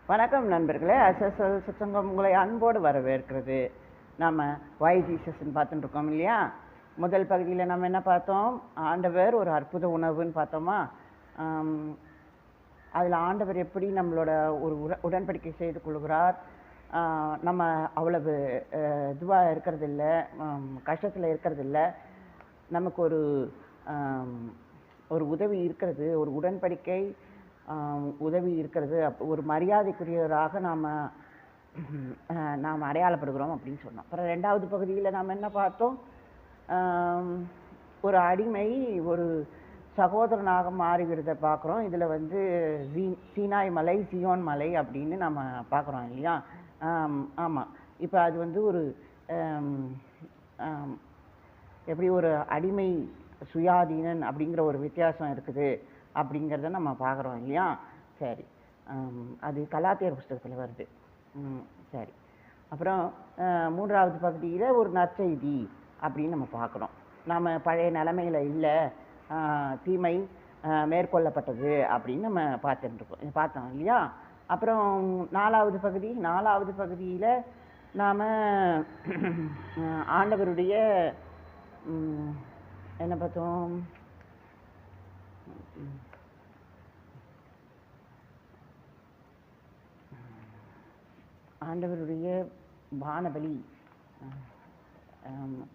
வணக்கம் நண்பர்களே, எஸ்எஸ்எல் சத்சங்கம் உங்களை அன்போடு வரவேற்கிறது. நாம் வை ஜீசஸ்ன்னு பார்த்துட்டு இருக்கோம் இல்லையா? முதல் பகுதியில் நம்ம என்ன பார்த்தோம்? ஆண்டவர் ஒரு அற்புத உணவுன்னு பார்த்தோமா? அதில் ஆண்டவர் எப்படி நம்மளோட ஒரு உடன்படிக்கை செய்து கொள்கிறார். நம்ம அவ்வளவு இதுவாக இருக்கிறதில்ல, கஷ்டத்தில் இருக்கிறதில்ல, நமக்கு ஒரு உதவி இருக்கிறது, ஒரு உடன்படிக்கை உதவி இருக்கிறது, ஒரு மரியாதைக்குரியவராக நாம் அடையாளப்படுகிறோம் அப்படின்னு சொன்னோம். அப்புறம் ரெண்டாவது பகுதியில் நாம் என்ன பார்த்தோம்? ஒரு அடிமை ஒரு சகோதரனாக மாறுகிறத பார்க்குறோம். இதில் சீனாய் மலை, சியோன் மலை அப்படின்னு நம்ம பார்க்குறோம் இல்லையா? ஆமாம். இப்போ அது ஒரு எப்படி ஒரு அடிமை சுயாதீனன் அப்படிங்கிற ஒரு வித்தியாசம் இருக்குது அப்படிங்கிறத நம்ம பார்க்குறோம் இல்லையா? சரி, அது கலாத்தியர் புஸ்தகத்தில் வருது. சரி, அப்புறம் மூன்றாவது பகுதியில் ஒரு நற்செய்தி அப்படின்னு நம்ம பார்க்குறோம். நாம் பழைய நிலைமையில் இல்லை, தீமை மேற்கொள்ளப்பட்டது அப்படின்னு நம்ம பார்த்தோம் இல்லையா? அப்புறம் நாலாவது பகுதியில் நாம் ஆண்டவருடைய என்ன பார்த்தோம்? ஆண்டவருடைய வானபலி,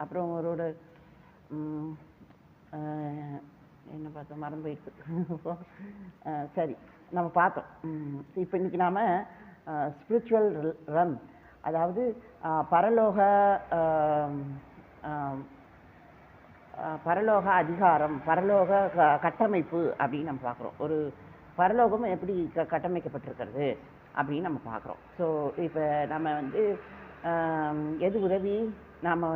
அப்புறம் அவரோட என்ன பார்த்தோம், மறந்து போயிருக்கு. சரி, நம்ம பார்த்தோம். இப்போ இன்றைக்கி நாம் ஸ்பிரிச்சுவல் ரன், அதாவது பரலோக அதிகாரம், பரலோக கட்டமைப்பு அப்படின்னு நம்ம பார்க்குறோம். ஒரு பரலோகம் எப்படி கட்டமைக்கப்பட்டிருக்கிறது அப்படின்னு நம்ம பார்க்குறோம். ஸோ இப்போ நம்ம எது உதவி? நாம்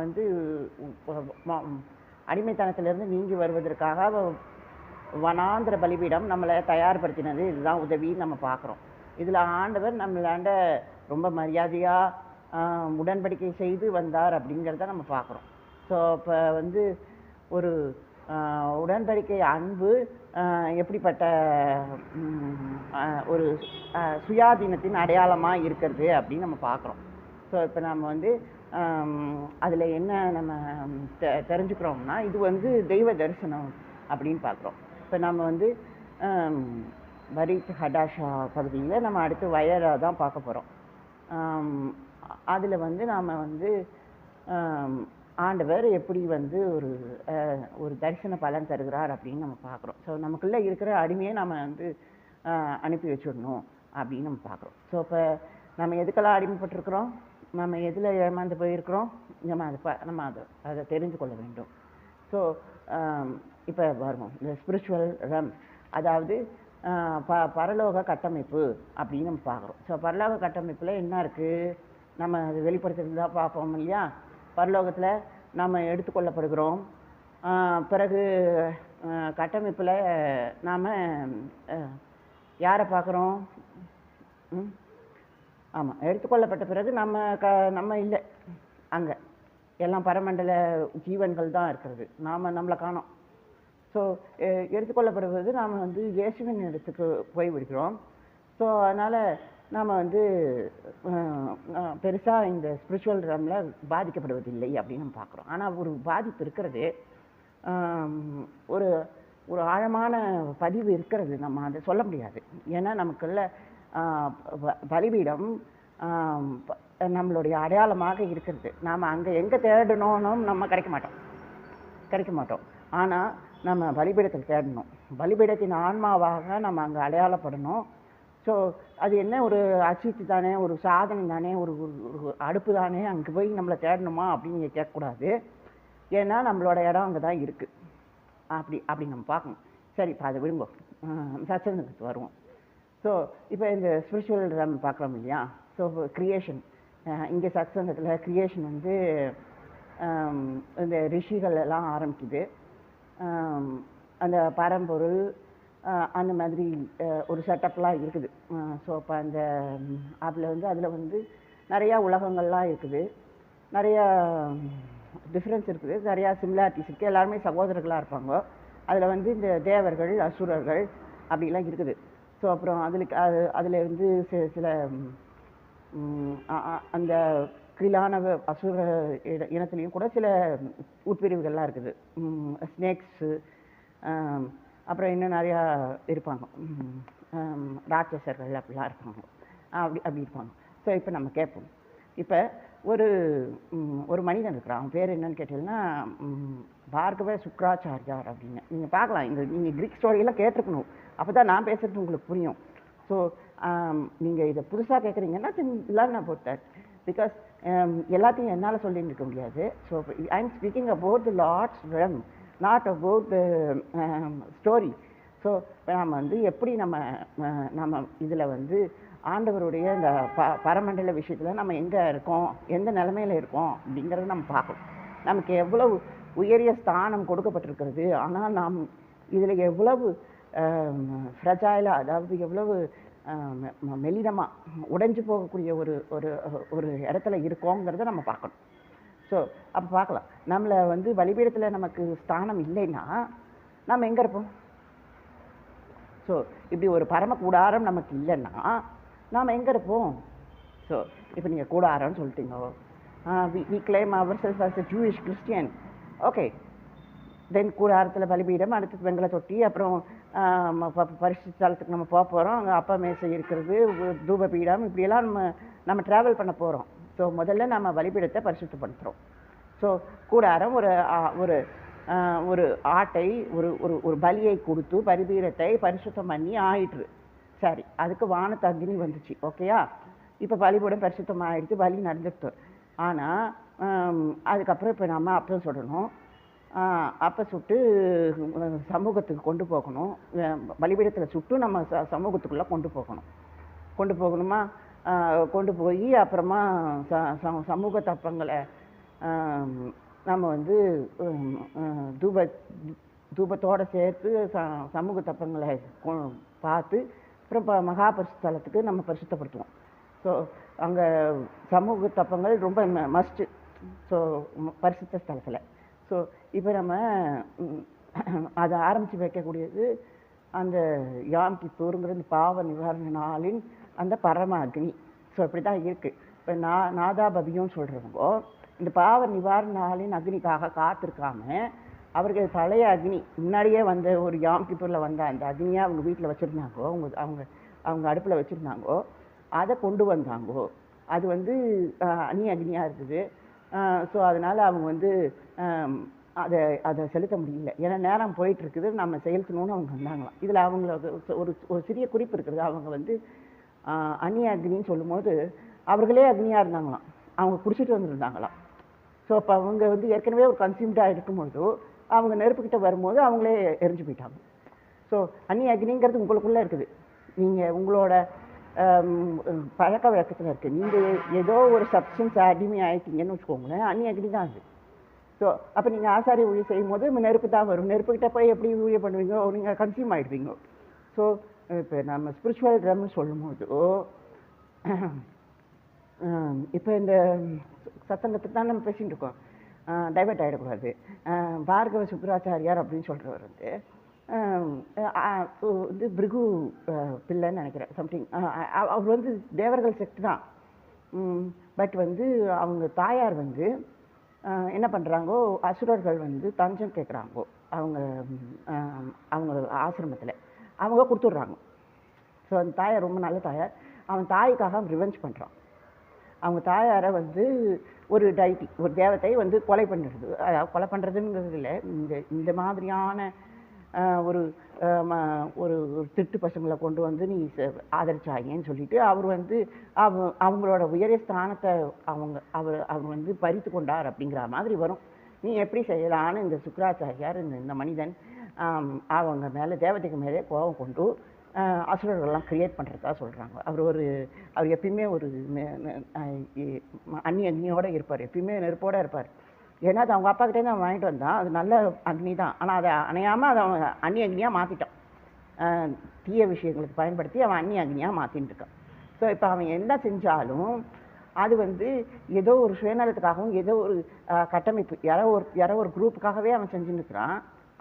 அடிமைத்தனத்திலிருந்து நீங்கி வருவதற்காக வனாந்திர பலிபீடம் நம்மளை தயார்படுத்தினது, இதுதான் உதவின்னு நம்ம பார்க்குறோம். இதில் ஆண்டவர் நம்மளாண்ட ரொம்ப மரியாதையாக உடன்படிக்கை செய்து வந்தார் அப்படிங்கிறத நம்ம பார்க்குறோம். ஸோ இப்போ ஒரு உடன்படிக்கை அன்பு எப்படிப்பட்ட ஒரு சுயாதீனத்தின் அடையாளமாக இருக்கிறது அப்படின்னு நம்ம பார்க்குறோம். ஸோ இப்போ நம்ம அதில் என்ன நம்ம தெரிஞ்சுக்கிறோம்னா, இது தெய்வ தரிசனம் அப்படின்னு பார்க்குறோம். இப்போ நம்ம பரீத் ஹடாஷா பகுதியில் நம்ம அடுத்து வயரை தான் பார்க்க போகிறோம். அதில் நாம் ஆண்டவர் எப்படி ஒரு தரிசன பலன் தருகிறார் அப்படின்னு நம்ம பார்க்குறோம். ஸோ நமக்குள்ளே இருக்கிற அடிமையை நம்ம அனுப்பி வச்சுடணும் அப்படின்னு நம்ம பார்க்குறோம். ஸோ இப்போ நம்ம எதுக்கெல்லாம் அடிமைப்பட்டிருக்கிறோம், நம்ம எதில் ஏமாந்து போயிருக்கிறோம், நம்ம அதை தெரிஞ்சு கொள்ள வேண்டும். ஸோ இப்போ வருவோம், இந்த ஸ்பிரிச்சுவல் ரம், அதாவது பரலோக கட்டமைப்பு அப்படின்னு நம்ம பார்க்குறோம். ஸோ பரலோக கட்டமைப்பில் என்ன இருக்குது, நம்ம அது வெளிப்படுத்துறது தான் பார்ப்போம் இல்லையா? பரலோகத்தில் நாம் எடுத்துக்கொள்ளப்படுகிறோம். பிறகு கட்டமைப்பில் நாம் யாரை பார்க்குறோம்? ஆமாம், எடுத்துக்கொள்ளப்பட்ட பிறகு நம்ம இல்லை, அங்கே எல்லாம் பரமண்டல ஜீவன்கள் தான் இருக்கிறது, நம்மளை காணோம். ஸோ எடுத்துக்கொள்ளப்படுவது நாம் இயேசுவின் இடத்துக்கு போய்விடுகிறோம். ஸோ அதனால் நாம் பெருசாக இந்த ஸ்பிரிச்சுவல் ரம்மில் பாதிக்கப்படுவதில்லை அப்படின்னு நம்ம பார்க்குறோம். ஆனால் ஒரு பாதிப்பு இருக்கிறது, ஒரு ஒரு ஆழமான பதிவு இருக்கிறது, நம்ம அதை சொல்ல முடியாது. ஏன்னா நமக்குள்ள பலிபீடம் நம்மளுடைய அடையாளமாக இருக்கிறது. நாம் அங்கே எங்கே தேடணும்னும் நம்ம கிடைக்க மாட்டோம். ஆனால் நம்ம பலிபீடத்தில் தேடணும். பலிபீடத்தின் ஆன்மாவாக நம்ம அங்கே அடையாளப்படணும். ஸோ அது என்ன, ஒரு அச்சீட்டு தானே, ஒரு சாதனை தானே, ஒரு அடுப்பு தானே, அங்கே போய் நம்மளை தேடணுமா அப்படின்னு நீங்கள் கேட்கக்கூடாது. ஏன்னா நம்மளோட இடம் அங்கே தான் இருக்குது. அப்படி நம்ம பார்க்கணும். சரி, இப்போ அதை விடுங்க, சத்சங்கத்துக்கு வருவோம். ஸோ இப்போ இந்த ஸ்பிரிச்சுவல் நம்ம பார்க்குறோம் இல்லையா? ஸோ கிரியேஷன், இங்கே சத்சங்கத்தில் கிரியேஷன் இந்த ரிஷிகள் எல்லாம் ஆரம்பிக்குது. அந்த பரம்பொருள் அந்த மாதிரி ஒரு செட்டப்லாம் இருக்குது. ஸோ இப்போ அதில் நிறையா உலகங்கள்லாம் இருக்குது, நிறையா டிஃப்ரென்ஸ் இருக்குது, நிறையா சிமிலாரிட்டிஸ் இருக்குது. எல்லாருமே சகோதரர்களாக இருப்பாங்க. அதில் இந்த தேவர்கள், அசுரர்கள் அப்படிலாம் இருக்குது. ஸோ ஸோ அப்புறம் அதில் வந்து சில அந்த கீழான அசுர இனத்துலேயும் கூட சில உட்பிரிவுகள்லாம் இருக்குது. ஸ்னேக்ஸு, அப்புறம் இன்னும் நிறையா இருப்பாங்க, ராட்சசர்கள் அப்படிலாம் இருப்பாங்க, அப்படி இருப்பாங்க. ஸோ இப்போ நம்ம கேட்போம். இப்போ ஒரு மனிதன் இருக்கிறான், அவன் பேர் என்னன்னு கேட்டீங்கன்னா பார்கவ சுக்ராச்சாரியார் அப்படின்னு. நீங்கள் பார்க்கலாம், நீங்கள் கிரீக் ஸ்டோரியெல்லாம் கேட்டிருக்கணும், அப்போ தான் நான் பேசுகிறது உங்களுக்கு புரியும். ஸோ நீங்கள் இதை புதுசாக கேட்குறீங்கன்னா லேர்ன் அபவுட் தட், பிகாஸ் எல்லாத்தையும் என்னால் சொல்லிட்டு இருக்க முடியாது. So I am speaking about the Lord's realm, not about the story. So நம்ம வந்து எப்படி நம்ம இதில் வந்து ஆண்டவருடைய இந்த பரமண்டல விஷயத்தில் நம்ம எங்கே இருக்கோம், எந்த நிலைமையில் இருக்கோம் அப்படிங்கிறத நம்ம பார்க்கணும். நமக்கு எவ்வளவு உயரிய ஸ்தானம் கொடுக்கப்பட்டிருக்கிறது, ஆனால் நாம் இதில் எவ்வளவு ஃப்ரெஜைலாக, அதாவது எவ்வளவு மெலினமாக உடைஞ்சு போகக்கூடிய ஒரு இடத்துல இருக்கோங்கிறத நம்ம பார்க்கணும். ஸோ அப்போ பார்க்கலாம், நம்மளை வந்து பலிபீடத்தில் நமக்கு ஸ்தானம் இல்லைன்னா நம்ம எங்கே இருப்போம்? ஸோ இப்படி ஒரு பரம கூடாரம் நமக்கு இல்லைன்னா நாம் எங்கே இருப்போம்? ஸோ இப்போ நீங்கள் கூடாரம்னு சொல்லிட்டீங்க, we claim ourselves as a Jewish Christian. Okay, தென் கூடாரத்தில் பலிபீடம், அடுத்து வெங்கல தொட்டி, அப்புறம் பரிசு ஸ்தலத்துக்கு நம்ம போக போகிறோம், அங்கே அப்பா மேசை இருக்கிறது, தூபபீடம், இப்படியெல்லாம் நம்ம ட்ராவல் பண்ண போகிறோம். ஸோ முதல்ல நம்ம பலிபீடத்தை பரிசுத்தப்படுத்துகிறோம். ஸோ கூடாரம் ஒரு ஆட்டை ஒரு பலியை கொடுத்து பலிபீடத்தை பரிசுத்தம் பண்ணி ஆயிட்டுரு. சரி, அதுக்கு வானத்து அக்னி வந்துச்சு, ஓகேயா? இப்போ பலிபீடம் பரிசுத்தம் ஆகிடுச்சு, பலி நடந்துட்டு. ஆனால் அதுக்கப்புறம் இப்போ நம்ம அப்போ சொல்லணும், அப்போ சுட்டு சமூகத்துக்கு கொண்டு போகணும், பலிபீடத்தில் சுட்டு நம்ம சமூகத்துக்குள்ளே கொண்டு போகணுமா? கொண்டு போய் அப்புறமா சமூக தப்பங்களை நம்ம வந்து தூபத்தோடு சேர்த்து சமூக தப்பங்களை பார்த்து அப்புறம் மகாபரிசுத்தலத்துக்கு நம்ம பரிசுத்தப்படுத்துவோம். ஸோ அங்கே சமூக தப்பங்கள் ரொம்ப மஸ்ட்டு. ஸோ பரிசுத்த ஸ்தலத்தில் ஸோ இப்போ நம்ம அதை ஆரம்பித்து வைக்கக்கூடியது அந்த யாம் கிப்பூருங்கிற பாவ நிவாரண நாளின் அந்த பரம அக்னி. ஸோ இப்படி தான் இருக்குது. இப்போ நாதாபதியும் சொல்கிறவங்கோ இந்த பாவ நிவாரண நாளின் அக்னிக்காக காத்திருக்காம அவர்கள் பழைய அக்னி முன்னாடியே வந்த ஒரு யாம் கிப்பூரில் வந்த அந்த அக்னியை அவங்க வீட்டில் வச்சுருந்தாங்கோ, அவங்க அடுப்பில் வச்சுருந்தாங்கோ, அதை கொண்டு வந்தாங்கோ. அது வந்து அந்நிய அக்னியாக இருக்குது. ஸோ அதனால் அவங்க வந்து அதை செலுத்த முடியல, ஏன்னா நேரம் போயிட்டுருக்குது, நம்ம செலுத்தணும்னு அவங்க வந்தாங்களாம். இதில் அவங்களுக்கு ஒரு சிறிய குறிப்பு இருக்குது. அவங்க வந்து அந்நிய அக்னின்னு சொல்லும்போது அவர்களே அக்னியாக இருந்தாங்களாம், அவங்க குடிச்சிட்டு வந்துருந்தாங்களாம். ஸோ அப்போ அவங்க வந்து ஏற்கனவே ஒரு கன்சியூம்டாக இருக்கும்போது அவங்க நெருப்புக்கிட்ட வரும்போது அவங்களே எரிஞ்சு போயிட்டாங்க. ஸோ அந்நிய அக்னிங்கிறது உங்களுக்குள்ளே இருக்குது, நீங்கள் உங்களோட பழக்க வழக்கத்தில் இருக்குது. நீங்கள் ஏதோ ஒரு சப்ஸ்டன்ஸ் அடிமை ஆகிட்டீங்கன்னு வச்சுக்கோங்களேன், அந்நிய அக்னி தான் அது. ஸோ அப்போ நீங்கள் ஆசாரி ஊழியம் செய்யும் போது நெருப்பு தான் வரும். நெருப்புக்கிட்ட போய் எப்படி ஊழியம் பண்ணுவீங்க, நீங்கள் கன்சியூம் ஆகிடுவீங்க. ஸோ இப்போ நம்ம ஸ்பிரிச்சுவல் ட்ரம்னு சொல்லும்போது இப்போ இந்த சத்தங்கத்துக்கு தான் நம்ம பேசிகிட்டு இருக்கோம், டைவர்ட் ஆகிடக்கூடாது. பார்கவ சுக்ராச்சாரியார் அப்படின்னு சொல்கிறவர் வந்து பிருகு பிள்ளைன்னு நினைக்கிறேன், சம்திங். அவர் வந்து தேவர்கள் செக்ட் தான். பட் வந்து அவங்க தாயார் வந்து என்ன பண்ணுறாங்கோ, அசுரர்கள் வந்து தஞ்சம் கேட்குறாங்கோ அவங்க ஆசிரமத்தில், அவங்க கொடுத்துட்றாங்க. ஸோ அந்த தாயார் ரொம்ப நல்ல தாயார். அவன் தாய்க்காக அவன் ரிவெஞ்ச் பண்ணுறான். அவங்க தாயாரை வந்து ஒரு டைட்டி, ஒரு தேவத்தை வந்து கொலை பண்ணுறது, அதாவது கொலை பண்ணுறதுங்கிறது இல்லை, இந்த மாதிரியான ஒரு ஒரு திட்டு பசங்களை கொண்டு வந்து நீ ஆதரிச்சாங்கன்னு சொல்லிட்டு அவர் வந்து அவங்களோட உயரிய ஸ்தானத்தை அவர் வந்து பறித்து கொண்டார் அப்படிங்கிற மாதிரி வரும். நீ எப்படி செய்யலான்னு இந்த சுக்ராச்சாரியார் இந்த மனிதன் அவங்க மேலே தேவதைக்கு மேலே கோபம் கொண்டு அசுரர்கள்லாம் கிரியேட் பண்ணுறதா சொல்கிறாங்க. அவர் எப்பயுமே ஒரு அக்னியோடு இருப்பார், எப்பயுமே நெருப்போடு இருப்பார். ஏன்னா அது அவங்க அப்பா கிட்டேருந்து அவன் வாங்கிட்டு வந்தான், அது நல்ல அக்னி தான். ஆனால் அதை அணையாமல் அதை அவன் அக்னியாக மாற்றிட்டான், தீய விஷயங்களுக்கு பயன்படுத்தி அவன் அக்னியாக மாற்றின்னு இருக்கான். ஸோ இப்போ அவன் என்ன செஞ்சாலும் அது வந்து ஏதோ ஒரு சுயநலத்துக்காகவும் ஏதோ ஒரு கட்டமைப்பு யாரோ ஒரு குரூப்புக்காகவே அவன் செஞ்சுன்னு இருக்கிறான்.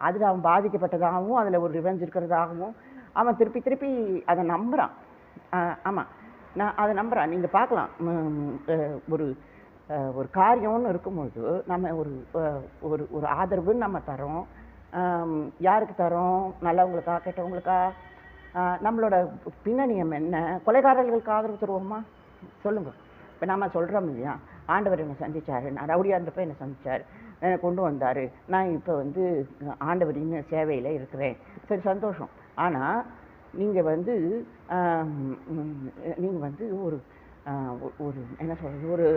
அதில் அவன் பாதிக்கப்பட்டதாகவும் அதில் ஒரு ரிவெஞ்ச் இருக்கிறதாகவும் அவன் திருப்பி திருப்பி அதை நம்புகிறான். ஆமாம், நான் அதை நம்புகிறேன். நீங்கள் பார்க்கலாம், ஒரு ஒரு காரியம்னு இருக்கும்போது நம்ம ஒரு ஒரு ஒரு ஆதரவுன்னு நம்ம தரோம். யாருக்கு தரோம்? நல்லவங்களுக்கா கெட்டவங்களுக்கா? நம்மளோட பின்னணியம் என்ன? கொலைகாரர்களுக்கு ஆதரவு தருவோமா? சொல்லுங்கள். இப்போ நம்ம சொல்கிறோம் இல்லையா, ஆண்டவர் என்னை சந்தித்தார், நான் ரவுடியாக இருந்தப்போ என்னை சந்தித்தார், என்னை கொண்டு வந்தார், நான் இப்போ வந்து ஆண்டவரின் சேவையில் இருக்கிறேன். சரி, சந்தோஷம். ஆனால் நீங்கள் வந்து ஒரு ஒரு என்ன சொல்கிறது,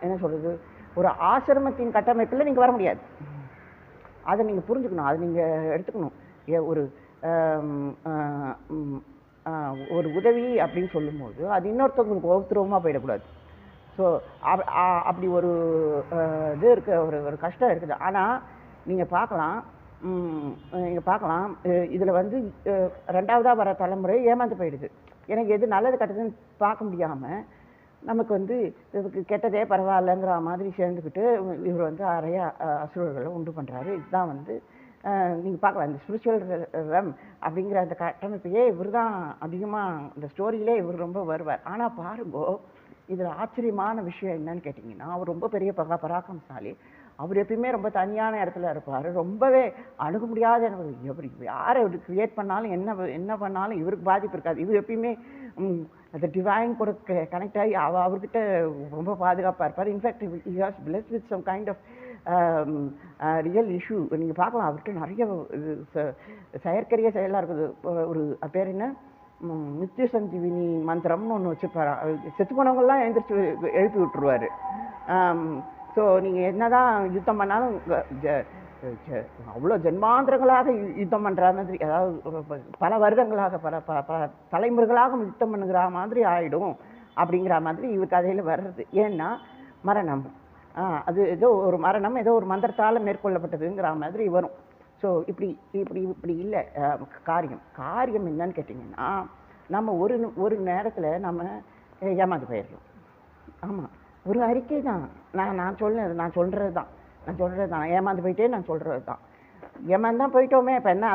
என்ன சொல்கிறது, ஒரு ஆசிரமத்தின் கட்டமைப்பில் நீங்கள் வர முடியாது. அதை நீங்கள் புரிஞ்சுக்கணும், அதை நீங்கள் எடுத்துக்கணும். ஒரு ஒரு உதவி அப்படின்னு சொல்லும்போது அது இன்னொருத்தவங்களுக்கு உபத்திரவமாக போயிடக்கூடாது. ஸோ அப்படி ஒரு இது இருக்க ஒரு கஷ்டம் இருக்குது. ஆனால் நீங்கள் பார்க்கலாம் இதில் வந்து ரெண்டாவதாக வர தலைமுறை ஏமாந்து போயிடுது. எனக்கு எது நல்லது கெட்டதுன்னு பார்க்க முடியாமல் நமக்கு வந்து இதுக்கு கெட்டதே பரவாயில்லைங்கிற மாதிரி சேர்ந்துக்கிட்டு இவர் வந்து நிறைய அசுரர்களை உண்டு பண்ணுறாரு. இதுதான் வந்து நீங்கள் பார்க்கலாம், இந்த ஸ்பிரிச்சுவல் ரெம் அப்படிங்கிற அந்த கட்டமைப்பையே இவர் தான் அதிகமாக இந்த ஸ்டோரியிலே இவர் ரொம்ப வருவார். ஆனால் பாருங்கோ, இதில் ஆச்சரியமான விஷயம் என்னன்னு கேட்டிங்கன்னா, அவர் ரொம்ப பெரிய பராக்கிரமசாலி. அவர் எப்பயுமே ரொம்ப தனியான இடத்துல இருப்பார். ரொம்பவே அணுக முடியாத இவர் யாரை இவர் கிரியேட் பண்ணாலும் என்ன பண்ணாலும் இவருக்கு பாதிப்பு இருக்காது. இவர் எப்பயுமே அந்த டிவைன் கூட கனெக்ட் ஆகி அவர்கிட்ட ரொம்ப பாதுகாப்பாக இருப்பார். In fact he has blessed with some kind of real issue. நீங்கள் பார்க்கலாம், அவர்கிட்ட நிறைய செயற்கரிய செயலாக இருக்குது. ஒரு பேர் என்ன, நித்திய சஞ்சீவினி மந்திரம்னு ஒன்று வச்சுருப்பார். செத்து போனவங்கெல்லாம் எழுப்பி விட்டுருவார். ஸோ நீங்கள் என்ன தான் யுத்தம் பண்ணாலும் அவ்வளோ ஜென்மாந்திரங்களாக யுத்தம் பண்ணுற மாதிரி, அதாவது பல வருடங்களாக பல தலைமுறைகளாக யுத்தம் பண்ணுகிற மாதிரி ஆகிடும் அப்படிங்கிற மாதிரி இவர் கதையில் வர்றது. ஏன்னா மரணம், அது ஏதோ ஒரு மரணம் ஏதோ ஒரு மந்திரத்தால் மேற்கொள்ளப்பட்டதுங்கிற மாதிரி வரும். ஸோ இப்படி இல்லை காரியம் என்னன்னு கேட்டிங்கன்னா, நம்ம ஒரு நேரத்தில் நம்ம ஏமாந்து போயிடுறோம். ஆமாம், ஒரு அறிக்கை தான். நான் சொல்கிறது தான் ஏமாந்து போயிட்டே நான் சொல்கிறது தான். ஏமாந்து தான் போயிட்டோமே, இப்போ என்ன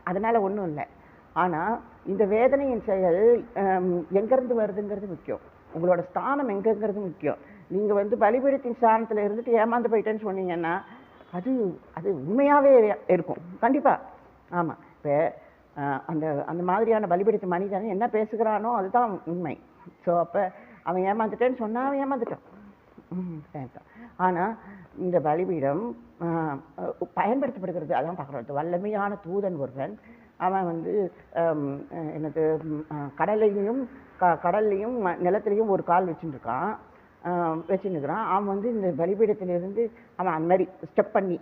அதனால் ஒன்றும் இல்லை. ஆனால் இந்த வேதனையின் செயல் எங்கேருந்து வருதுங்கிறது முக்கியம். உங்களோட ஸ்தானம் எங்கேங்கிறது முக்கியம். நீங்கள் வந்து பலிபீடத்தின் ஸ்தானத்தில் இருந்துட்டு ஏமாந்து போயிட்டேன்னு சொன்னீங்கன்னா அது உண்மையாகவே இருக்கும் கண்டிப்பாக. ஆமாம், இப்போ அந்த மாதிரியான பலிபீடத்து மனிதன் என்ன பேசுகிறானோ அதுதான் உண்மை. ஸோ அப்போ அவன் ஏமாந்துட்டேன்னு சொன்னால் அவன் ஏமாந்துட்டான். ஆனால் இந்த பலிபீடம் பயன்படுத்தப்படுகிறது, அதான் பார்க்குறோம். வல்லமையான தூதன் ஒருவன், அவன் வந்து எனக்கு கடல்லையும் நிலத்துலையும் ஒரு கால் வச்சுருக்கான். அவன் வந்து இந்த பலிபீடத்திலிருந்து அவன் அந்த மாதிரி ஸ்டெப் பண்ணி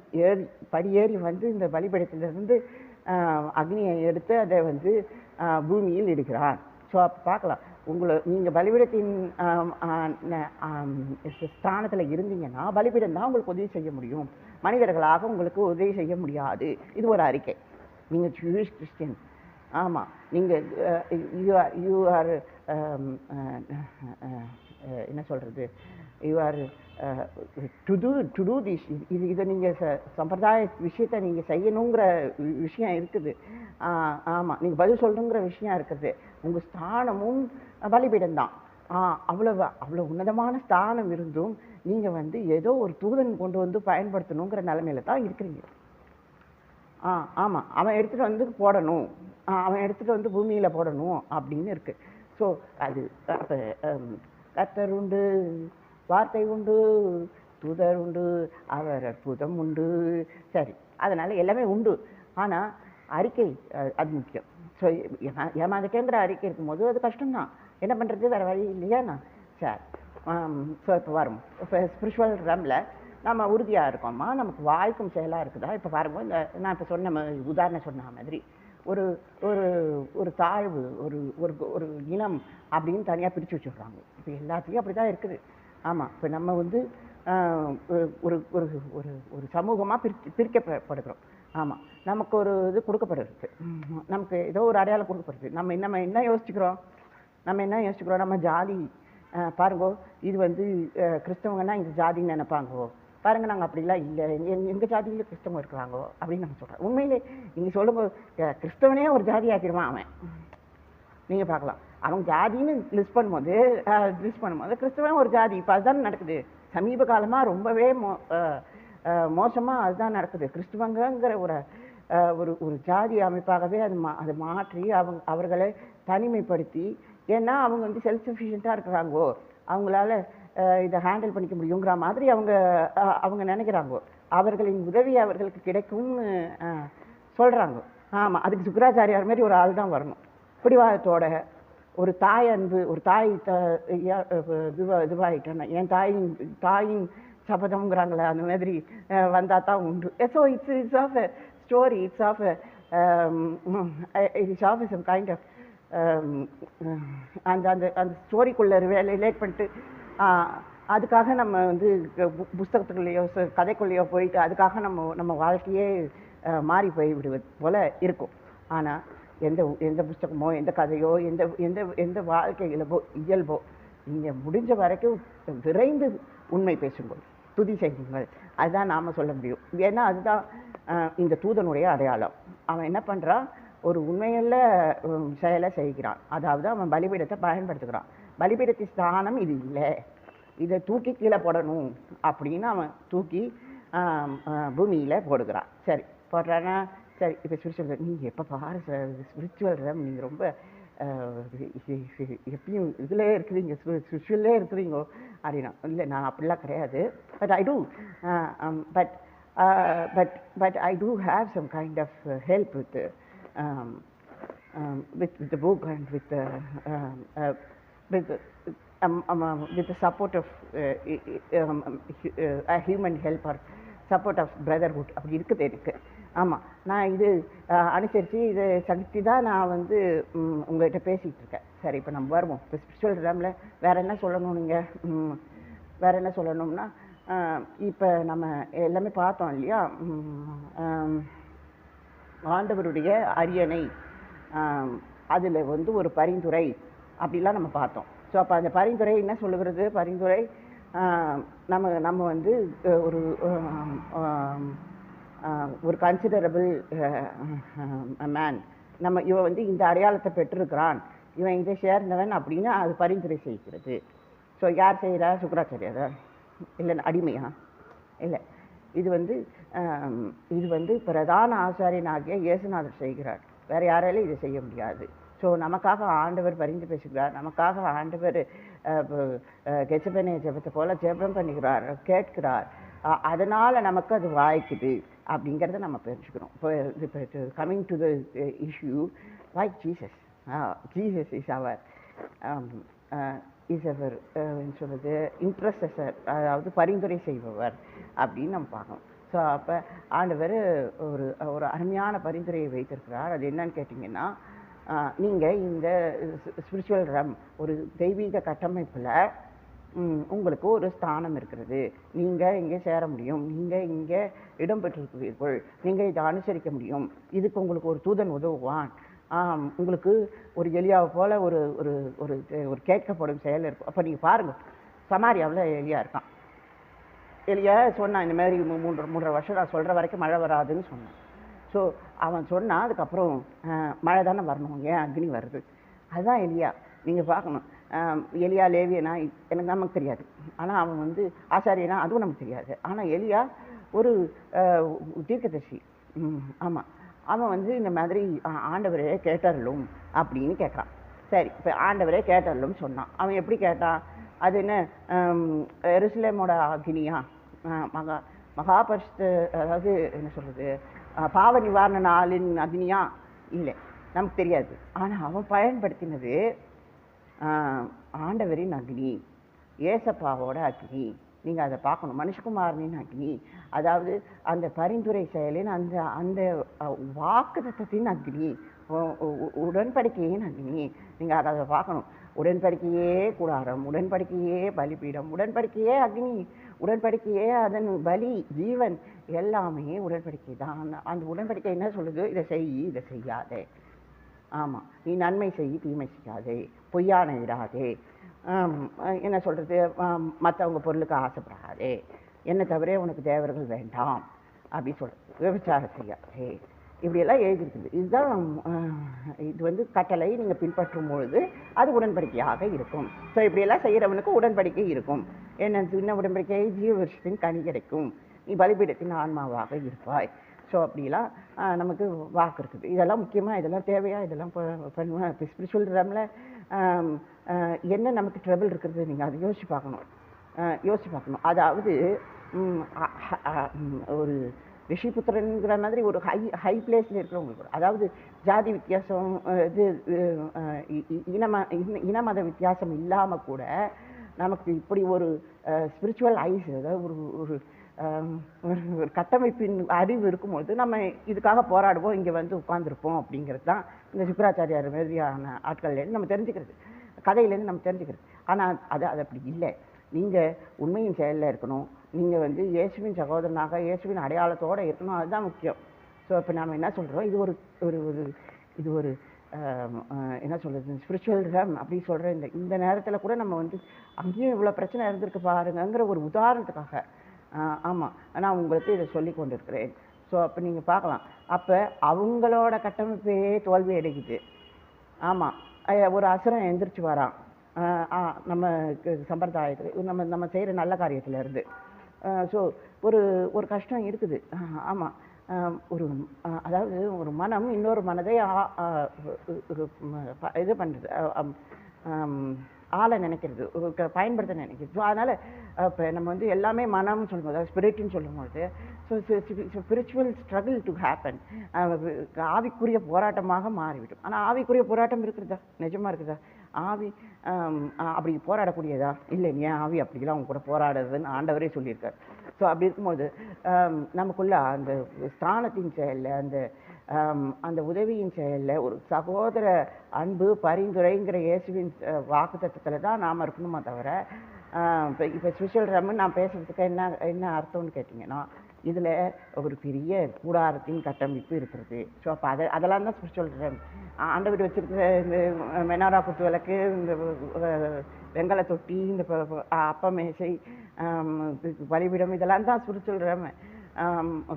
படியேறி வந்து இந்த பலிபீடத்திலிருந்து அக்னியை எடுத்து அதை வந்து பூமியில் இடுகிறான். ஸோ அப்போ பார்க்கலாம், நீங்கள் பலிபீடத்தின் ஸ்தானத்தில் இருந்தீங்கன்னா பலிபீடம் தான் உங்களுக்கு உதவி செய்ய முடியும், மனிதர்களாக உங்களுக்கு உதவி செய்ய முடியாது. இது ஒரு அறிக்கை. நீங்கள் ஜூயிஷ் கிறிஸ்டியன், ஆமாம், நீங்கள் யூ ஆர் என்ன சொல்கிறது, you are to do this. இதை நீங்கள் சம்பிரதாய விஷயத்தை நீங்கள் செய்யணுங்கிற விஷயம் இருக்குது. ஆமாம், நீங்கள் பதில் சொல்லணுங்கிற விஷயம் இருக்குது. உங்கள் ஸ்தானமும் பலிபீடம் தான். அவ்வளோ உன்னதமான ஸ்தானம் இருந்தும் நீங்கள் வந்து ஏதோ ஒரு தூதன் கொண்டு வந்து பயன்படுத்தணுங்கிற நிலைமையில தான் இருக்கிறீங்க. ஆமாம், அவன் எடுத்துகிட்டு வந்து போடணும், அவன் எடுத்துகிட்டு வந்து பூமியில் போடணும் அப்படின்னு இருக்குது. ஸோ அது அப்போ கர்த்தர் உண்டு, வார்த்தை உண்டு, தூதர் உண்டு, அவர் அற்புதம் உண்டு. சரி, அதனால் எல்லாமே உண்டு. ஆனால் அறிக்கை அது முக்கியம். ஸோ ஏமாந்துட்டேங்கிற அறிக்கை இருக்கும்போது அது கஷ்டம்தான். என்ன பண்ணுறது, வேறு வழி இல்லையாண்ணா? சரி. ஸோ இப்போ வரும், இப்போ ஸ்பிரிச்சுவல் ரம்மில் நம்ம உறுதியாக இருக்கோமா, நமக்கு வாய்க்கும் செயலாக இருக்குதா? இப்போ பாருங்கள், இந்த நான் இப்போ உதாரணம் சொன்ன மாதிரி ஒரு ஒரு ஒரு தாழ்வு, ஒரு ஒரு இனம் அப்படின்னு தனியாக பிரித்து வச்சுடுறாங்க. இப்போ எல்லாத்துலேயும் அப்படி தான் இருக்குது. ஆமாம், இப்போ நம்ம வந்து ஒரு ஒரு ஒரு ஒரு சமூகமாக பிரிக்கப்படுகிறோம். ஆமாம், நமக்கு ஒரு இது கொடுக்கப்படுறது, நமக்கு ஏதோ ஒரு அடையாளம் கொடுக்கப்படுது. நம்ம என்ன யோசிச்சுக்கிறோம், நம்ம ஜாதி பாருங்கோ, இது வந்து கிறிஸ்தவங்கன்னா இந்த ஜாதின்னு நினைப்பாங்கோ, பாருங்கள் நாங்கள் அப்படிலாம் இல்லை, எங்கள் ஜாதியில் கிறிஸ்தவம் இருக்கிறாங்கோ அப்படின்னு நம்ம சொல்கிறோம். உண்மையிலே நீங்கள் சொல்லும்போது கிறிஸ்தவனே ஒரு ஜாதி ஆக்கிடுவான் அவன். நீங்கள் பார்க்கலாம், அவங்க ஜாதின்னு லிஸ்ட் பண்ணும்போது கிறிஸ்தவன் ஒரு ஜாதி. இப்போ அதுதான் நடக்குது சமீப காலமாக, ரொம்பவே மோசமாக அதுதான் நடக்குது. கிறிஸ்துவங்கிற ஒரு ஒரு ஜாதி அமைப்பாகவே அதை மாற்றி அவர்களை தனிமைப்படுத்தி, ஏன்னா அவங்க வந்து செல்ஃப் சஃபிஷியண்ட்டாக இருக்கிறாங்கோ, அவங்களால இதை ஹேண்டில் பண்ணிக்க முடியுங்கிற மாதிரி அவங்க நினைக்கிறாங்கோ, அவர்களின் உதவி அவர்களுக்கு கிடைக்கும்னு சொல்கிறாங்க. ஆமாம், அதுக்கு சுக்கராச்சாரியார் மாதிரி ஒரு ஆள் தான் வரணும். பிடிவாதத்தோட ஒரு தாய் அன்பு, ஒரு தாய் இதுவாகிட்டேன்னா என் தாயின் சபதம்ங்கிறாங்களே அந்த மாதிரி வந்தால் தான் உண்டு. So it's of a story, it's of some kind of அந்த அந்த அந்த ஸ்டோரிக்குள்ளே ரிலேட் பண்ணிட்டு அதுக்காக நம்ம வந்து புஸ்தகத்துக்குள்ளேயோ கதைக்குள்ளேயோ போயிட்டு அதுக்காக நம்ம வாழ்க்கையே மாறி போய் விடுவது போல் இருக்கும். ஆனால் எந்த புஸ்தகமோ எந்த கதையோ எந்த வாழ்க்கை இயல்போ நீங்கள் முடிஞ்ச வரைக்கும் விரைந்து உண்மை பேசுங்கள், துதி செய்யுங்கள். அதுதான் நாம் சொல்ல முடியும். ஏன்னா அதுதான் இந்த தூதனுடைய அடையாளம். அவன் என்ன பண்ணுறான், ஒரு உண்மையுள்ள செயலை செய்கிறான். அதாவது அவன் பலிபீடத்தை பயன்படுத்துகிறான். பலிபீடத்தின் ஸ்தானம் இது இல்லை, இதை தூக்கி கீழே போடணும் அப்படின்னு அவன் தூக்கி பூமியில் போடுகிறான். சரி போடுறான்னா சரி. இப்போ ஸ்பிரிச்சுவல் நீங்கள் எப்போ பாரு ஸ்பிரிச்சுவல் நீங்கள் ரொம்ப எப்பயும் இதிலே இருக்கிறீங்க, ஸ்பிரிச்சுவல்லே இருக்கிறீங்கோ அப்படின்னா. இல்லை, நான் அப்படிலாம் கிடையாது. But I do but I do have some kind of help with the book and with the support of a human help or support of brotherhood அப்படி இருக்குது எனக்கு. ஆமாம், நான் இது அனுசரித்து இதை சக்தி தான் நான் வந்து உங்கள்கிட்ட பேசிகிட்டு இருக்கேன். சரி, இப்போ நம்ம வருவோம். இப்போ ஸ்பிரிச்சுவல் ரேமில் வேறு என்ன சொல்லணும், நீங்கள் வேறு என்ன சொல்லணும்னா, இப்போ நம்ம எல்லாமே பார்த்தோம் இல்லையா, ஆண்டவருடைய அரியணை, அதில் வந்து ஒரு பரிந்துரை அப்படிலாம் நம்ம பார்த்தோம். ஸோ அப்போ அந்த பரிந்துரை என்ன சொல்லுகிறது, பரிந்துரை நம்ம வந்து ஒரு கன்சிடரபிள் மேன், இவன் வந்து இந்த அடையாளத்தை பெற்றிருக்கிறான், இவன் இதை சேர்ந்தவன் அப்படின்னு அது பரிந்துரை செய்கிறது. ஸோ யார் செய்கிறா, சுக்கராச்சாரியாரா இல்லை அடிமையா? இல்லை, இது வந்து பிரதான ஆசாரியனாகிய இயேசுநாதர் செய்கிறார், வேறு யாராலும் இதை செய்ய முடியாது. ஸோ நமக்காக ஆண்டவர் பரிந்து பேசுகிறார், நமக்காக ஆண்டவர் கெச்சபனே ஜெபத்தை போல் ஜெபம் பண்ணுகிறார், கேட்கிறார், அதனால் நமக்கு அது வாய்க்குது அப்படிங்கிறத நம்ம தெரிஞ்சுக்கிறோம். இப்போ coming to the issue, like Jesus is அவர் சொல்வது இன்ட்ரஸர், அதாவது பரிந்துரை செய்பவர் அப்படின்னு நம்ம பார்க்கணும். ஸோ அப்போ ஆண்டவர் ஒரு அருமையான பரிந்துரையை வைத்திருக்கிறார். அது என்னன்னு கேட்டிங்கன்னா, நீங்கள் இந்த ஸ்பிரிச்சுவல் ரம் ஒரு தெய்வீக கட்டமைப்பில் உங்களுக்கு ஒரு ஸ்தானம் இருக்கிறது, நீங்கள் இங்கே சேர முடியும், நீங்கள் இங்கே இடம் பெற்றிருக்கிறீர்கள், நீங்கள் இதை அனுசரிக்க முடியும், இதுக்கு உங்களுக்கு ஒரு தூதன் உதவுவான், உங்களுக்கு ஒரு எலியாவை போல் ஒரு ஒரு ஒரு ஒரு கேட்கப்படும் செயல் இருக்கும். அப்போ நீங்கள் பாருங்கள், சமாரியாவில் எலியா இருக்கான். எலியா சொன்னான், இந்த மாதிரி 3.5 வருஷம் நான் சொல்கிற வரைக்கும் மழை வராதுன்னு சொன்னான். ஸோ அவன் சொன்னான், அதுக்கப்புறம் மழை தானே வரணும், ஏன் அக்னி வருது? அதுதான் எலியா. நீங்கள் பார்க்கணும், எலியா லேவியனா எனக்கு நமக்கு தெரியாது, ஆனால் அவன் வந்து ஆசாரியனா அதுவும் நமக்கு தெரியாது. ஆனால் எலியா ஒரு தீர்க்கதரிசி. ஆமாம், அவன் வந்து இந்த மாதிரி ஆண்டவரே கேட்டருளும் அப்படின்னு கேட்குறான். சரி, இப்போ ஆண்டவரே கேட்டருளும் சொன்னான். அவன் எப்படி கேட்டான்? அது என்ன எருசலேமோட அக்னியா, மகாபரிசுத்த, அதாவது என்ன சொல்கிறது, பாவ நிவாரண நாளின் அக்னியா? இல்லை, நமக்கு தெரியாது. ஆனால் அவன் பயன்படுத்தினது ஆண்டவரின் அக்னி, ஏசப்பாவோட அக்னி. நீங்கள் அதை பார்க்கணும், மனுஷகுமாரனின் அக்னி, அதாவது அந்த பரிந்துரை செயலின் அந்த அந்த வாக்குத்தத்தத்தின் அக்னி, உடன்படிக்கையின் அக்னி. நீங்கள் அதை பார்க்கணும். உடன்படிக்கையே கூடாரம், உடன்படிக்கையே பலிபீடம், உடன்படிக்கையே அக்னி, உடன்படிக்கையே அதன் பலி, ஜீவன், எல்லாமே உடன்படிக்கை தான். அந்த உடன்படிக்கை என்ன சொல்லுது? இதை செய், இதை செய்யாதே. ஆமாம், நீ நன்மை செய், தீமை செய்யாதே, பொய்யான இடாதே, என்ன சொல்கிறது, மற்றவங்க பொருளுக்கு ஆசைப்படாதே, என்னை தவிர உனக்கு தேவர்கள் வேண்டாம் அப்படி சொல்ற விபச்சாரம் செய்ய இப்படியெல்லாம் எழுதியிருக்குது. இதுதான் இது வந்து கட்டளை நீங்கள் பின்பற்றும் பொழுது அது உடன்படிக்கையாக இருக்கும். ஸோ இப்படியெல்லாம் செய்கிறவனுக்கு உடன்படிக்கை இருக்கும். என்ன சின்ன உடன்படிக்கை ஜீவ விருட்சத்தின் கனி கிடைக்கும், நீ பலிபீடத்தின் ஆன்மாவாக இருப்பாய். ஸோ அப்படிலாம் நமக்கு வாக்கு இருக்குது. இதெல்லாம் முக்கியமாக இதெல்லாம் தேவையா? இதெல்லாம் இப்போ ஸ்பிரிச்சுவல் ரம்ல என்ன நமக்கு ட்ரபிள் இருக்கிறது நீங்கள் அதை யோசிச்சு பார்க்கணும். அதாவது ஒரு ரிஷிபுத்திரன்கிற மாதிரி ஒரு ஹை பிளேஸில் இருக்கிறவங்களுக்கு, அதாவது ஜாதி வித்தியாசம் இது இன மத வித்தியாசம் இல்லாமல் கூட நமக்கு இப்படி ஒரு ஸ்பிரிச்சுவல் ஐஸ், அதாவது ஒரு ஒரு கட்டமைப்பின் அறிவு இருக்கும்போது நம்ம இதுக்காக போராடுவோம், இங்கே வந்து உட்காந்துருப்போம் அப்படிங்கிறது தான் இந்த சுக்கராச்சாரியார் மாதிரியான ஆட்கள்லேருந்து நம்ம தெரிஞ்சுக்கிறது, கதையிலேருந்து நம்ம தெரிஞ்சுக்கிறது. ஆனால் அது அப்படி இல்லை. நீங்கள் உண்மையின் செயலில் இருக்கணும். நீங்கள் வந்து இயேசுவின் சகோதரனாக இயேசுவின் அடையாளத்தோடு இருக்கணும். அதுதான் முக்கியம். ஸோ இப்போ நம்ம என்ன சொல்கிறோம், இது ஒரு என்ன சொல்கிறது, ஸ்பிரிச்சுவல் ரம் அப்படி சொல்கிற இந்த நேரத்தில் கூட நம்ம வந்து அங்கேயும் இவ்வளோ பிரச்சனை இருந்திருக்கு பாருங்கிற ஒரு உதாரணத்துக்காக ஆமாம் நான் உங்களுக்கு இதை சொல்லி கொண்டு இருக்கிறேன். ஸோ அப்போ நீங்கள் பார்க்கலாம், அப்போ அவங்களோட கட்டமைப்பே தோல்வி அடைக்குது. ஆமாம், ஒரு அசுரன் எந்திரிச்சு வரான் நம்ம சம்பிரதாயத்தில், நம்ம செய்கிற நல்ல காரியத்தில் இருந்து. ஸோ ஒரு கஷ்டம் இருக்குது. ஆமாம், அதாவது ஒரு மனம் இன்னொரு மனதை இது பண்ணுறது, ஆளை நினைக்கிறது, பயன்படுத்த நினைக்கிறது. ஸோ அதனால் இப்போ நம்ம வந்து எல்லாமே மனம்னு சொல்லும்போது, அதாவது ஸ்பிரிட்னு சொல்லும்போது, so spiritual struggle to happen, ஆவிக்குரிய போராட்டமாக மாறிவிடும். ஆனால் ஆவிக்குரிய போராட்டம் இருக்கிறதா? நிஜமாக இருக்குதா? ஆவி அப்படி போராடக்கூடியதா? இல்லை, ஏன் ஆவி அப்படிலாம் அவங்க கூட போராடுறதுன்னு ஆண்டவரே சொல்லியிருக்கார். ஸோ அப்படி இருக்கும்போது நமக்குள்ள அந்த ஸ்தானத்தின் செயலில், அந்த உதவியின் செயலில் ஒரு சகோதர அன்பு பரிந்துரைங்கிற இயேசுவின் வாக்கு தத்துவத்தில் தான் நாம் இருக்கணுமா தவிர, இப்போ ஸ்பிரிச்சுவல் ரம்னு நான் பேசுகிறதுக்கு என்ன அர்த்தம்னு கேட்டிங்கன்னா, இதில் ஒரு பெரிய கூடாரத்தின் கட்டமைப்பு இருக்கிறது. ஸோ அப்போ அதெல்லாம் தான் ஸ்பிரிச்சுவல் ரம். ஆண்டவர் வச்சுருக்கிற இந்த மெனாரா குத்து விளக்கு, இந்த வெங்கல தொட்டி, இந்த அப்ப மேசை, பலிபீடம், இதெல்லாம் தான் ஸ்பிரிச்சுவல் ரம்.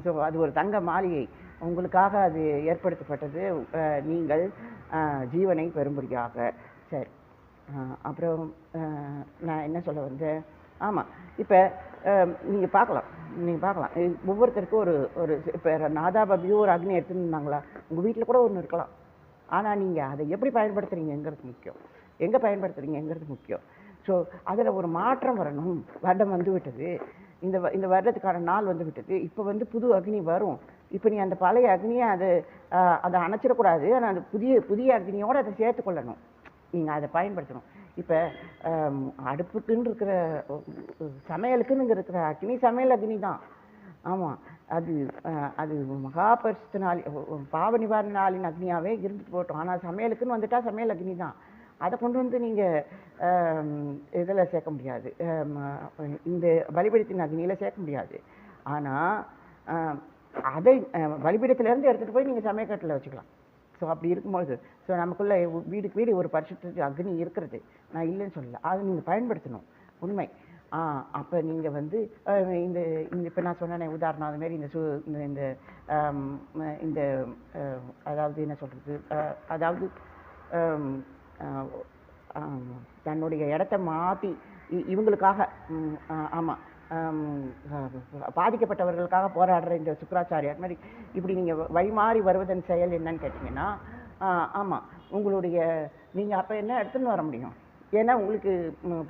ஸோ அது ஒரு தங்க மாளிகை, உங்களுக்காக அது ஏற்படுத்தப்பட்டது, நீங்கள் ஜீவனை பெறும்படியாக. சரி, அப்புறம் நான் என்ன சொல்ல வந்தேன்? ஆமாம், இப்போ நீங்கள் பார்க்கலாம் ஒவ்வொருத்தருக்கும் ஒரு இப்போ நாதாபபியும் ஒரு அக்னி எடுத்துருந்தாங்களா, உங்கள் வீட்டில் கூட ஒன்று இருக்கலாம். ஆனால் நீங்கள் அதை எப்படி பயன்படுத்துகிறீங்கிறது முக்கியம், எங்கே பயன்படுத்துகிறீங்கிறது முக்கியம். ஸோ அதில் ஒரு மாற்றம் வரணும். வருடம் வந்து விட்டது, இந்த வருடத்துக்கான நாள் வந்து விட்டது. இப்போ வந்து புது அக்னி வரும். இப்போ நீ அந்த பழைய அக்னியை அதை அணைச்சிடக்கூடாது. ஆனால் அந்த புதிய அக்னியோடு அதை சேர்த்துக்கொள்ளணும். நீங்கள் அதை பயன்படுத்தணும். இப்போ அடுப்புக்குன்னு இருக்கிற சமையலுக்குன்னு இருக்கிற அக்னி சமையல் அக்னி தான். ஆமாம், அது மகாபரிசுத்த நாள் பாவ நிவாரண நாளின் அக்னியாகவே இருந்துட்டு போட்டோம். ஆனால் சமையலுக்குன்னு வந்துட்டால் சமையல் அக்னி தான். அதை கொண்டு வந்து நீங்கள் இதில் சேர்க்க முடியாது, இந்த பலிபீடத்தின் அக்னியில் சேர்க்க முடியாது. ஆனால் அதை பலிபீடத்திலேருந்து எடுத்துகிட்டு போய் நீங்கள் சமயக்கட்டில் வச்சுக்கலாம். ஸோ அப்படி இருக்கும்போது, ஸோ நமக்குள்ளே வீடுக்கு வீடு ஒரு பரிசுத்த அக்னி இருக்கிறது, நான் இல்லைன்னு சொல்லலை. அதை நீங்கள் பயன்படுத்தணும், உண்மை. அப்போ நீங்கள் வந்து இந்த இப்போ நான் சொன்னேன் உதாரணம், அதுமாரி இந்த அதாவது என்ன சொல்கிறது, அதாவது தன்னுடைய இடத்த மாற்றி இவங்களுக்காக, ஆமாம், பாதிக்கப்பட்டவர்களுக்காக போராடுற இந்த சுக்கராச்சாரியார் மாதிரி இப்படி நீங்கள் வழிமாறி வருவதன் செயல் என்னன்னு கேட்டிங்கன்னா, ஆமாம், உங்களுடைய நீங்கள் அப்போ என்ன எடுத்துன்னு வர முடியும்? ஏன்னா உங்களுக்கு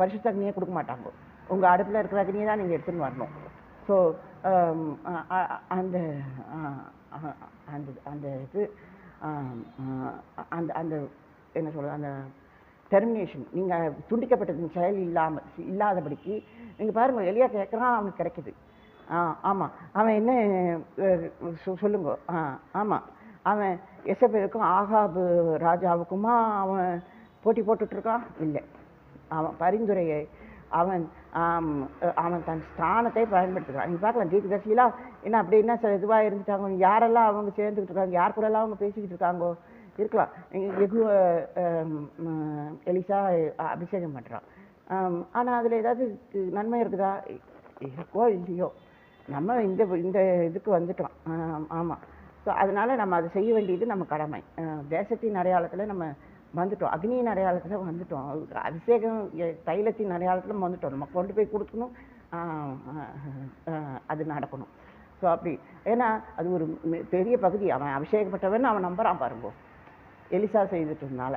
பரிசுத்த அக்னியே கொடுக்க மாட்டாங்க, உங்கள் அடுப்பில் இருக்கிற அக்னியை தான் நீங்கள் எடுத்துன்னு வரணும். ஸோ அந்த அந்த அந்த இது அந்த என்ன சொல்கிறது, அந்த டெர்மினேஷன், நீங்கள் துண்டிக்கப்பட்டதின் செயல் இல்லாதபடிக்கு நீங்கள் பாருங்கள், எலியா கேட்குறான், அவனுக்கு கிடைக்குது. ஆமாம், அவன் என்ன சொல்லுங்க. ஆமாம், அவன் எசபேலுக்கும் ஆகாபு ராஜாவுக்குமா அவன் போட்டி போட்டுட்ருக்கான்? இல்லை, அவன் பரிந்துரையை அவன் தன் ஸ்தானத்தை பயன்படுத்துகிறான். நீங்கள் பார்க்கலாம், தீர்க்கதரிசிலாம் என்ன அப்படி என்ன இதுவாக இருந்துட்டாங்க, யாரெல்லாம் அவங்க சேர்ந்துக்கிட்டு இருக்காங்க, யார் கூடலாம் அவங்க பேசிக்கிட்டு இருக்காங்கோ இருக்கலாம். எலிசா அபிஷேகம் பண்ணுறான். ஆனால் அதில் ஏதாவது நன்மை இருக்குதா? இருக்கோ இல்லையோ நம்ம இந்த இந்த இதுக்கு வந்துட்டோம். ஆமாம். ஸோ அதனால் நம்ம அதை செய்ய வேண்டியது நம்ம கடமை. தேசத்தின் அடையாளத்தில் நம்ம வந்துட்டோம், அக்னியின் அடையாளத்தில் வந்துட்டோம், அபிஷேகம் தைலத்தின் அடையாளத்தில் வந்துட்டோம். நம்ம கொண்டு போய் கொடுக்கணும், அது நடக்கணும். ஸோ அப்படி ஏன்னா அது ஒரு பெரிய பகுதி. அவன் அபிஷேகப்பட்டவன் அவன் நம்புறான் பாருங்க, எலிசா செய்துட்டதுனால.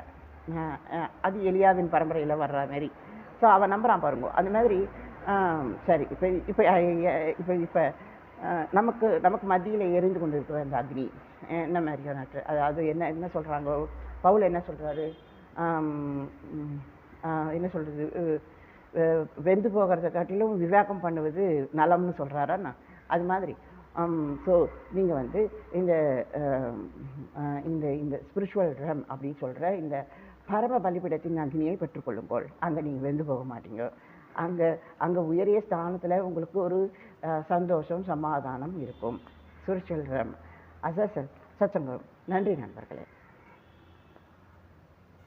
அது எலியாவின் பரம்பரையில் வர்ற மாதிரி. ஸோ அவன் நம்புறான் பாருங்க. அந்த மாதிரி சரி. இப்போ இப்போ இப்போ இப்போ நமக்கு நமக்கு மத்தியில் எரிந்து கொண்டு இருக்கிற அந்த அக்னி என்ன மாதிரியான, அதாவது என்ன என்ன சொல்கிறாங்க பவுல், என்ன சொல்கிறாரு, என்ன சொல்கிறது, வெந்து போகிறத காட்டிலும் விவேகம் பண்ணுவது நலம்னு சொல்கிறாரா? அது மாதிரி. ஸோ நீங்கள் வந்து இந்த இந்த இந்த ஸ்பிரிச்சுவல் ரம் அப்படின்னு சொல்கிற இந்த பரம பலிபீடத்தின் அக்னியை பெற்றுக்கொள்ளும்போது அங்கே நீங்கள் வெந்து போக மாட்டீங்க. அங்கே உயரிய ஸ்தானத்தில் உங்களுக்கு ஒரு சந்தோஷம், சமாதானம் இருக்கும். ஸ்பிரிச்சுவல் ரம். அதான் சத்சங்கம். நன்றி நண்பர்களே.